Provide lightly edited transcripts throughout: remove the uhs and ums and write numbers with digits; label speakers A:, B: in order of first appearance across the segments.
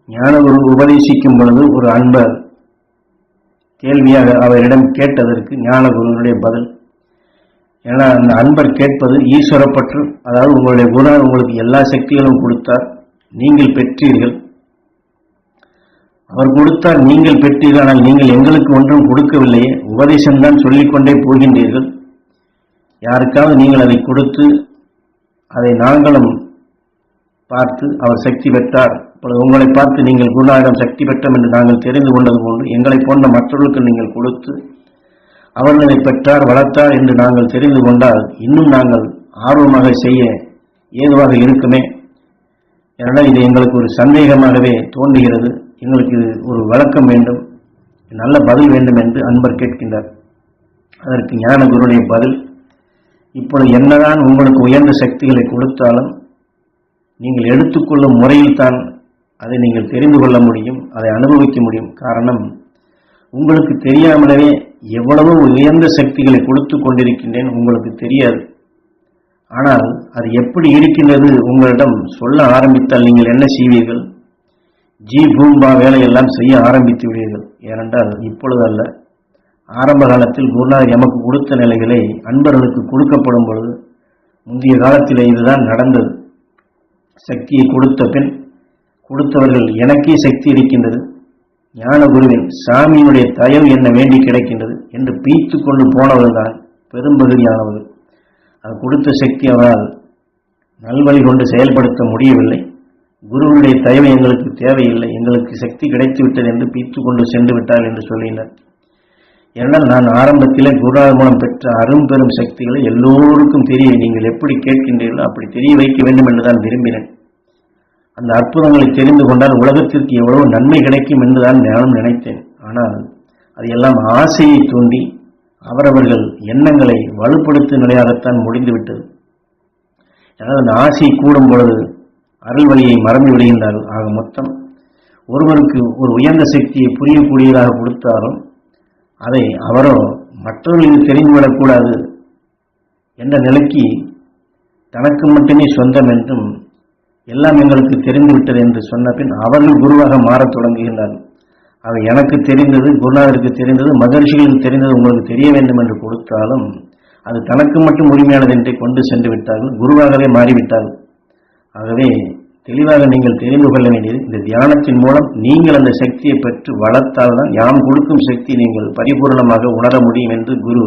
A: ஞானகுரு உபதேசிக்கும் பொழுது ஒரு அன்பர் கேள்வியாக அவரிடம் கேட்டதற்கு ஞானகுருவுடைய பதில். ஏன்னா அந்த அன்பர் கேட்பது ஈஸ்வரப்பற்று, அதாவது உங்களுடைய குருநாதர் உங்களுக்கு எல்லா சக்திகளும் கொடுத்தார், நீங்கள் பெற்றீர்கள். அவர் கொடுத்தார், நீங்கள் பெற்றீர்கள். ஆனால் நீங்கள் எங்களுக்கு ஒன்றும் கொடுக்கவில்லையே, உபதேசம்தான் சொல்லிக்கொண்டே போகின்றீர்கள். யாருக்காவது நீங்கள் அதை கொடுத்து அதை நாங்களும் பார்த்து அவர் சக்தி பெற்றார், இப்பொழுது உங்களை பார்த்து நீங்கள் குருநாதரிடம் சக்தி பெற்றோம் என்று நாங்கள் தெரிந்து கொண்டது போன்று எங்களை போன்ற மற்றவர்களுக்கு நீங்கள் கொடுத்து அவர்களை பெற்றார் வளர்த்தார் என்று நாங்கள் தெரிந்து கொண்டால் இன்னும் நாங்கள் ஆர்வமாக செய்ய ஏதுவாக இருக்குமே. ஏனென்றால் இது எங்களுக்கு ஒரு சந்தேகமாகவே தோன்றுகிறது. எங்களுக்கு ஒரு விளக்கம் வேண்டும், நல்ல பதில் வேண்டும் என்று அன்பர் கேட்கின்றார். அதற்கு ஞானகுருடைய பதில், இப்பொழுது என்னதான் உங்களுக்கு உயர்ந்த சக்திகளை கொடுத்தாலும் நீங்கள் எடுத்துக்கொள்ளும் முறையில் தான் அதை நீங்கள் தெரிந்து கொள்ள முடியும், அதை அனுபவிக்க முடியும். காரணம், உங்களுக்கு தெரியாமலே எவ்வளவு உயர்ந்த சக்திகளை கொடுத்து கொண்டிருக்கின்றேன் உங்களுக்கு தெரியாது. ஆனால் அது எப்படி இருக்கின்றது உங்களிடம் சொல்ல ஆரம்பித்தால் நீங்கள் என்ன செய்வீர்கள்? பூம்பா வேலையெல்லாம் செய்ய ஆரம்பித்து விடுவீர்கள். ஏனென்றால் இப்பொழுது அல்ல, ஆரம்ப காலத்தில் குருநாதர் எமக்கு கொடுத்த நிலைகளை அன்பர்களுக்கு கொடுக்கப்படும் பொழுது முந்தைய காலத்தில் இதுதான் நடந்தது. சக்தியை கொடுத்த பின் கொடுத்தவர்கள் எனக்கே சக்தி இருக்கின்றது, ஞான குருவின் சாமியினுடைய தயவு என்ன வேண்டி கிடைக்கின்றது என்று பீத்து கொண்டு போனவர்கள் தான் பெரும்பகுதியானவர்கள். அது கொடுத்த சக்தி அவரால் நல்வழி கொண்டு செயல்படுத்த முடியவில்லை. குருவுடைய தயவு எங்களுக்கு தேவையில்லை, எங்களுக்கு சக்தி கிடைத்து விட்டது என்று பீத்து கொண்டு சென்று விட்டார் என்று சொல்லினார். ஏனால் நான் ஆரம்பத்திலே குருநாதர் மூலம் பெற்ற அரும்பெரும் சக்திகளை எல்லோருக்கும் தெரிய, நீங்கள் எப்படி கேட்கின்றீர்களோ அப்படி தெரிய வைக்க வேண்டும் என்றுதான் விரும்பினேன். அந்த அற்புதங்களை தெரிந்து கொண்டால் உலகத்திற்கு எவ்வளவு நன்மை கிடைக்கும் என்றுதான் நானும் நினைத்தேன். ஆனால் அது எல்லாம் ஆசையை தூண்டி அவரவர்கள் எண்ணங்களை வலுப்படுத்தும் நிலையாகத்தான் முடிந்துவிட்டது. ஆனால் அந்த ஆசை கூடும் பொழுது அருள் வழியை மறந்து விடுகின்றார்கள். ஆக மொத்தம் ஒருவருக்கு ஒரு உயர்ந்த சக்தியை புரியக்கூடியதாக கொடுத்தாலும் அதை அவரோ மற்றவர்களுக்கு தெரிந்துவிடக்கூடாது என்ற நிலைக்கு தனக்கு மட்டுமே சொந்தம் என்றும் எல்லாம் எங்களுக்கு தெரிந்துவிட்டது என்று சொன்ன பின் அவர்கள் குருவாக மாறத் தொடங்குகின்றார்கள். அவை எனக்கு தெரிந்தது, குருநாதருக்கு தெரிந்தது, மகர்ஷிகளுக்கு தெரிந்தது உங்களுக்கு தெரிய வேண்டும் என்று கொடுத்தாலும் அது தனக்கு மட்டும் உரிமையானது என்று கொண்டு சென்று விட்டார்கள், குருவாகவே மாறிவிட்டார்கள். ஆகவே தெளிவாக நீங்கள் தெரிந்து கொள்ள வேண்டியது, இந்த தியானத்தின் மூலம் நீங்கள் அந்த சக்தியை பெற்று வளர்த்தால்தான் யாம் கொடுக்கும் சக்தி நீங்கள் பரிபூர்ணமாக உணர முடியும் என்று குரு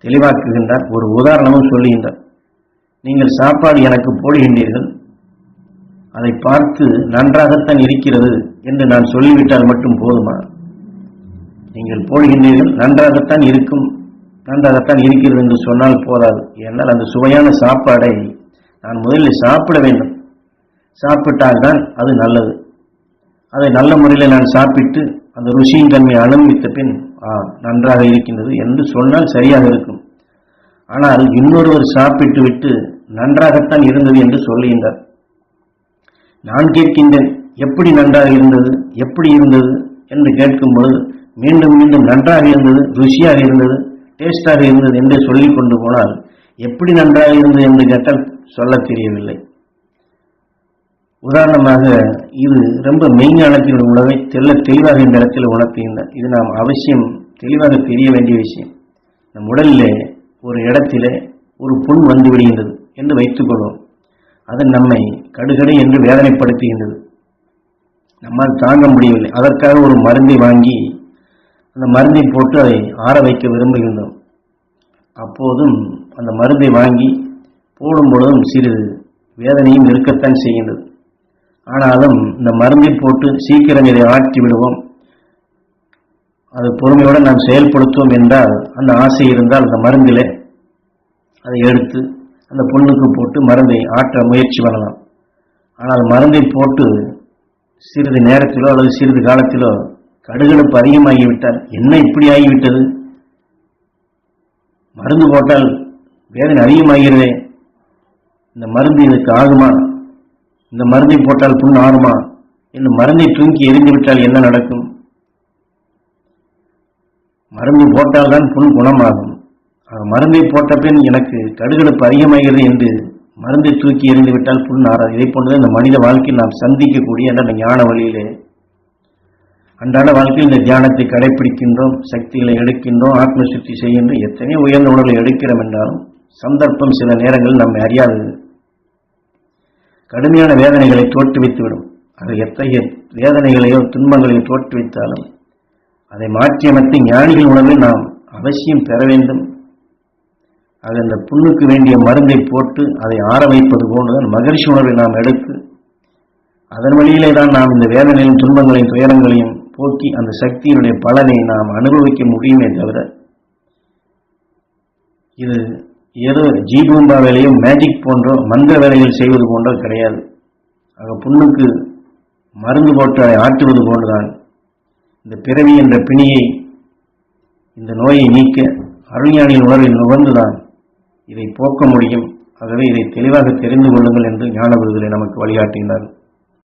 A: தெளிவாக்குகின்றார். ஒரு உதாரணமும் சொல்லுகின்றார். நீங்கள் சாப்பாடு எனக்கு போடுகின்றீர்கள், அதை பார்த்து நன்றாகத்தான் இருக்கிறது என்று நான் சொல்லிவிட்டால் மட்டும் போதுமா? நீங்கள் போடுகின்றீர்கள், நன்றாகத்தான் இருக்கும், நன்றாகத்தான் இருக்கிறது என்று சொன்னால் போதாது. ஏனால் அந்த சுவையான சாப்பாடை நான் முதலில் சாப்பிட வேண்டும், சாப்பிட்டால்தான் அது நல்லது. அதை நல்ல முறையில் நான் சாப்பிட்டு அந்த ருசியின் தன்மை அனுபவித்த பின் நன்றாக இருக்கின்றது என்று சொன்னால் சரியாக இருக்கும். ஆனால் இன்னொருவர் சாப்பிட்டு விட்டு நன்றாகத்தான் இருந்தது என்று சொல்லுகின்றார். நான் கேட்கின்றேன், எப்படி நன்றாக இருந்தது, எப்படி இருந்தது என்று கேட்கும்போது மீண்டும் மீண்டும் நன்றாக இருந்தது, ருசியாக இருந்தது, டேஸ்டாக இருந்தது என்று சொல்லிக் கொண்டு போனால் எப்படி நன்றாக இருந்தது என்று கேட்டால் சொல்ல தெரியவில்லை. உதாரணமாக இது ரொம்ப மெய்ஞானத்தின் உணவை தெளிவாக இந்த இடத்தில் உணர்த்துகின்றார். இது நாம் அவசியம் தெளிவாக தெரிய வேண்டிய விஷயம். நம் உடலிலே ஒரு இடத்திலே ஒரு புண் வந்து விடுகின்றது என்று வைத்துக் கொள்வோம். அது நம்மை கடுகடை என்று வேதனைப்படுத்துகின்றது, நம்மால் தாங்க முடியவில்லை. அதற்காக ஒரு மருந்தை வாங்கி அந்த மருந்தை போட்டு அதை ஆற வைக்க விரும்புகின்றோம். அப்போதும் அந்த மருந்தை வாங்கி போடும் பொழுதும் சிறிது வேதனையும் இருக்கத்தான் செய்கின்றது. ஆனாலும் இந்த மருந்தை போட்டு சீக்கிரம் இதை ஆற்றி விடுவோம், அது பொறுமையுடன் நாம் செயல்படுத்துவோம் என்றால் அந்த ஆசை இருந்தால் அந்த மருந்திலே அதை எடுத்து அந்த புண்ணுக்கு போட்டு மருந்தை ஆற்ற முயற்சி பண்ணலாம். ஆனால் மருந்தை போட்டு சிறிது நேரத்திலோ அல்லது சிறிது காலத்திலோ கடுகடுப்பு அதிகமாகிவிட்டால், என்ன இப்படி ஆகிவிட்டது, மருந்து போட்டால் வேதனை அதிகமாகிறதே, இந்த மருந்து இதுக்கு ஆகுமா, இந்த மருந்தை போட்டால் புண் ஆறுமா என்று மருந்தை தூக்கி எரிந்துவிட்டால் என்ன நடக்கும்? மருந்து போட்டால்தான் புண் குணமாகும். மருந்தை போட்ட பின் எனக்கு கடுகடுப்பு அதிகமாகிறது என்று மருந்தை தூக்கி எறிந்து விட்டால் புண் ஆறாது. இதை போன்றுதான் இந்த மனித வாழ்க்கையில் நாம் சந்திக்கக்கூடிய அந்த ஞான வழியிலே அன்றாட வாழ்க்கையில் இந்த தியானத்தை கடைபிடிக்கின்றோம், சக்திகளை எடுக்கின்றோம், ஆத்ம சுத்தி செய்கின்றோம், எத்தனை உயர்ந்த உணர்வுகளை எடுக்கிறோம் என்றாலும் சந்தர்ப்பம் சில நேரங்களில் நம்மை அறியாதது கடுமையான வேதனைகளை தோற்றுவித்துவிடும். அது எத்தகைய வேதனைகளையோ துன்பங்களையோ தோற்றுவித்தாலும் அதை மாற்றியமைத்து ஞானிகள் உணர்வில் நாம் அவசியம் பெற வேண்டும். அது அந்த புண்ணுக்கு வேண்டிய மருந்தை போட்டு அதை ஆற வைப்பது போன்றுதான் மகிழ்ச்சி உணர்வை நாம் எடுத்து அதன் வழியிலே தான் நாம் இந்த வேதனையும் துன்பங்களையும் துயரங்களையும் போக்கி அந்த சக்தியினுடைய பலனை நாம் அனுபவிக்க முடியுமே தவிர இது ஏதோ ஜீபூம்பா வேலையும் மேஜிக் போன்றோ மந்திர வேலைகள் செய்வது போன்றோ கிடையாது. ஆக புண்ணுக்கு மருந்து போட்டு அதை ஆற்றுவது போன்றுதான் இந்த பிறவி என்ற பிணியை, இந்த நோயை நீக்க அருள்ஞானியின் உணர்வில் நுகர்ந்துதான் இதை போக்க முடியும். ஆகவே இதை தெளிவாக தெரிந்து கொள்ளுங்கள் என்று ஞான குருக்களை நமக்கு வழிகாட்டுகிறார்கள்.